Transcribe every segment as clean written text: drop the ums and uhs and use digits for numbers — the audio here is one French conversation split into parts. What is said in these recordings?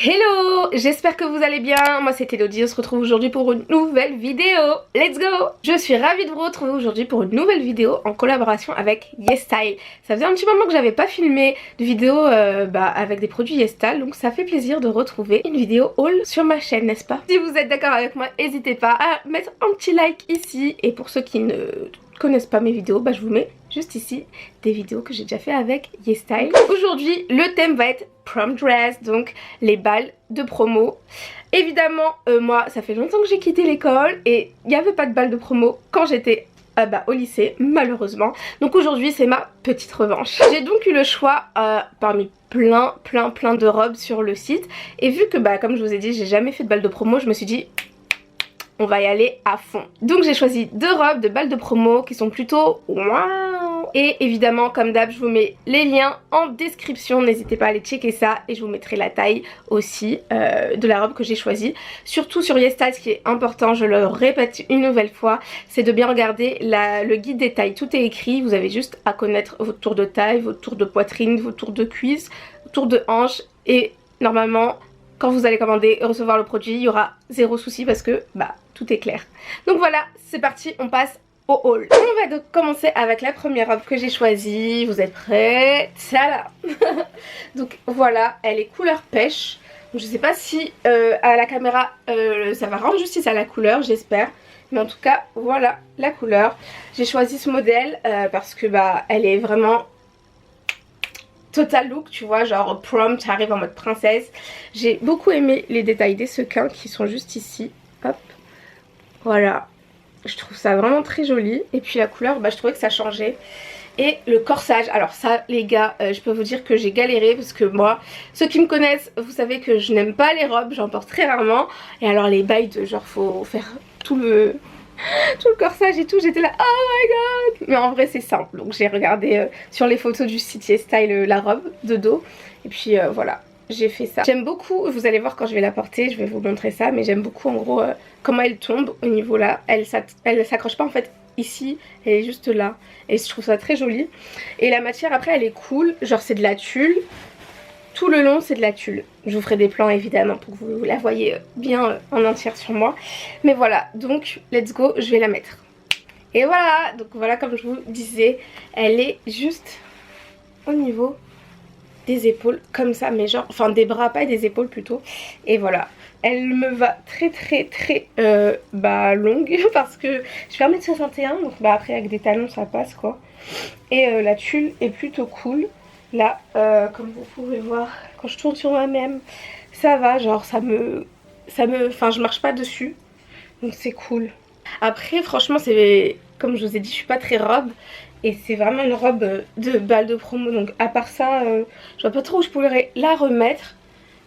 Hello, j'espère que vous allez bien, moi c'est Elodie, on se retrouve aujourd'hui pour une nouvelle vidéo, let's go. Je suis ravie de vous retrouver aujourd'hui pour une nouvelle vidéo en collaboration avec YesStyle. Ça faisait un petit moment que j'avais pas filmé de vidéo avec des produits YesStyle, donc ça fait plaisir de retrouver une vidéo haul sur ma chaîne, n'est-ce pas? Si vous êtes d'accord avec moi, n'hésitez pas à mettre un petit like ici, et pour ceux qui ne connaissent pas mes vidéos, je vous mets juste ici des vidéos que j'ai déjà fait avec YesStyle. Aujourd'hui le thème va être prom dress, donc les balles de promo. Évidemment moi ça fait longtemps que j'ai quitté l'école et il n'y avait pas de balles de promo quand j'étais au lycée, malheureusement. Donc aujourd'hui c'est ma petite revanche. J'ai donc eu le choix parmi plein de robes sur le site, et vu que comme je vous ai dit j'ai jamais fait de balles de promo, je me suis dit on va y aller à fond. Donc j'ai choisi deux robes de balles de promo qui sont plutôt waouh. Et évidemment comme d'hab je vous mets les liens en description, n'hésitez pas à aller checker ça, et je vous mettrai la taille aussi de la robe que j'ai choisie. Surtout sur YesStyle, ce qui est important, je le répète une nouvelle fois, c'est de bien regarder le guide des tailles. Tout est écrit, vous avez juste à connaître votre tour de taille, votre tour de poitrine, votre tour de cuisse, votre tour de hanche, et normalement quand vous allez commander et recevoir le produit, il y aura zéro souci parce que tout est clair. Donc voilà, c'est parti, on passe au haul. On va donc commencer avec la première robe que j'ai choisie. Vous êtes prêts? Tada. Donc voilà, elle est couleur pêche. Donc, je sais pas si à la caméra ça va rendre justice à la couleur, j'espère. Mais en tout cas, voilà la couleur. J'ai choisi ce modèle parce que elle est vraiment total look, tu vois, genre prom, tu arrives en mode princesse. J'ai beaucoup aimé les détails des sequins qui sont juste ici. Hop, voilà, je trouve ça vraiment très joli. Et puis la couleur, je trouvais que ça changeait. Et le corsage, alors ça les gars, je peux vous dire que j'ai galéré, parce que moi, ceux qui me connaissent, vous savez que je n'aime pas les robes, j'en porte très rarement. Et alors les bails de genre faut faire tout le corsage et tout, j'étais là oh my god. Mais en vrai c'est simple, donc j'ai regardé sur les photos du site YesStyle la robe de dos, et puis voilà, j'ai fait ça. J'aime beaucoup, vous allez voir quand je vais la porter, je vais vous montrer ça, mais j'aime beaucoup en gros comment elle tombe au niveau là, elle s'accroche pas en fait ici, elle est juste là, et je trouve ça très joli. Et la matière après elle est cool, genre c'est de la tulle. Tout le long c'est de la tulle. Je vous ferai des plans évidemment pour que vous la voyez bien en entière sur moi. Mais voilà, donc let's go, je vais la mettre. Et voilà, donc voilà, comme je vous disais, elle est juste au niveau des épaules comme ça, mais genre, enfin des bras, pas des épaules plutôt. Et voilà, elle me va très longue parce que je fais 1m61, donc après avec des talons ça passe quoi. Et la tulle est plutôt cool. Là, comme vous pouvez voir, quand je tourne sur moi-même, ça va, genre enfin je marche pas dessus, donc c'est cool. Après franchement c'est, comme je vous ai dit, je suis pas très robe, et c'est vraiment une robe de balle de promo, donc à part ça, je vois pas trop où je pourrais la remettre,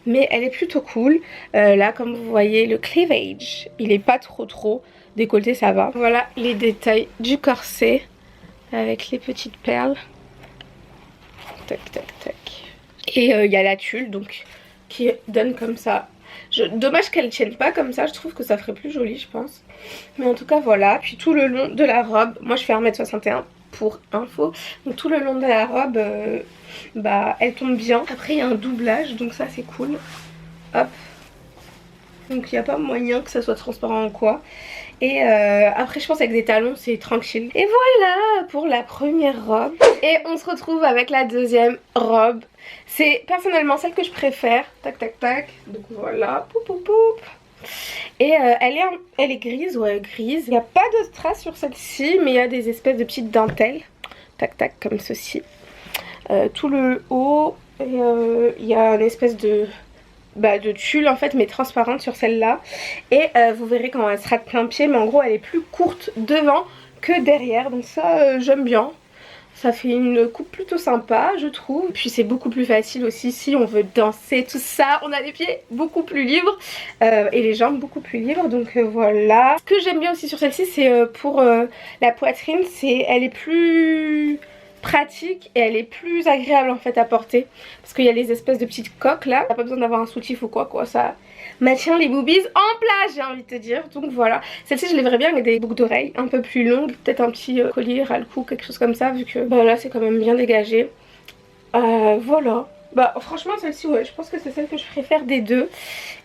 mais elle est plutôt cool. Là comme vous voyez, le cleavage, il est pas trop décolleté, ça va. Voilà les détails du corset, avec les petites perles. Tac. Et il y a la tulle donc qui donne comme ça. Dommage qu'elle tienne pas comme ça, je trouve que ça ferait plus joli je pense. Mais en tout cas voilà. Puis tout le long de la robe, moi je fais 1m61 pour info, donc tout le long de la robe elle tombe bien. Après il y a un doublage, donc ça c'est cool. Hop. Donc il n'y a pas moyen que ça soit transparent ou quoi. Et après je pense avec des talons c'est tranquille. Et voilà pour la première robe. Et on se retrouve avec la deuxième robe. C'est personnellement celle que je préfère. Tac. Donc voilà. Poup. Et elle est grise, ouais grise. Il n'y a pas de strass sur celle-ci, mais il y a des espèces de petites dentelles. Tac comme ceci. Tout le haut. Et il y a une espèce de tulle en fait, mais transparente sur celle-là. Et vous verrez quand elle sera de plein pied, mais en gros elle est plus courte devant que derrière, donc ça j'aime bien. Ça fait une coupe plutôt sympa je trouve. Puis c'est beaucoup plus facile aussi si on veut danser tout ça, on a les pieds beaucoup plus libres et les jambes beaucoup plus libres, donc voilà. Ce que j'aime bien aussi sur celle-ci, c'est pour la poitrine, elle est plus pratique et elle est plus agréable en fait à porter, parce qu'il y a les espèces de petites coques là, t'as pas besoin d'avoir un soutif ou quoi, ça maintient les boobies en place, j'ai envie de te dire. Donc voilà, celle-ci je les verrais bien avec des boucles d'oreilles un peu plus longues, peut-être un petit collier à le cou, quelque chose comme ça, vu que là c'est quand même bien dégagé. Voilà, Bah franchement celle-ci ouais, je pense que c'est celle que je préfère des deux.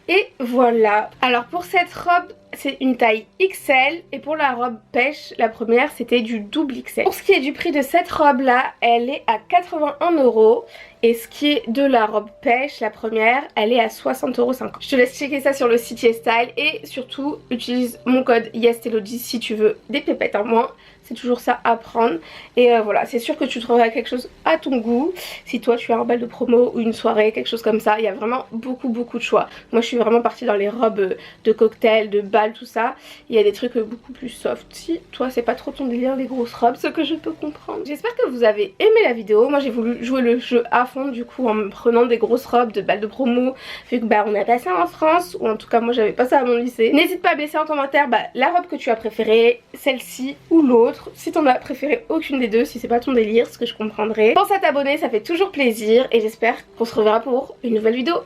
Et voilà. Alors pour cette robe c'est une taille XL et pour la robe pêche la première c'était du double XL. Pour ce qui est du prix de cette robe là, elle est à 81 € et ce qui est de la robe pêche la première elle est à 60,50 €. Je te laisse checker ça sur le site YesStyle et surtout utilise mon code YesTelody si tu veux des pépettes en moins. C'est toujours ça à prendre. Et voilà, c'est sûr que tu trouveras quelque chose à ton goût. Si toi tu as un bal de promo ou une soirée, quelque chose comme ça, il y a vraiment beaucoup de choix. Moi je suis vraiment partie dans les robes de cocktail, de bal, tout ça. Il y a des trucs beaucoup plus soft. Si toi c'est pas trop ton délire les grosses robes, ce que je peux comprendre. J'espère que vous avez aimé la vidéo. Moi j'ai voulu jouer le jeu à fond du coup en me prenant des grosses robes de bal de promo. Vu que bah on a pas ça en France, ou en tout cas moi j'avais pas ça à mon lycée. N'hésite pas à laisser en commentaire la robe que tu as préférée, celle-ci ou l'autre. Si t'en as préféré aucune des deux, si c'est pas ton délire, ce que je comprendrai. Pense à t'abonner, ça fait toujours plaisir et j'espère qu'on se reverra pour une nouvelle vidéo.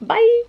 Bye!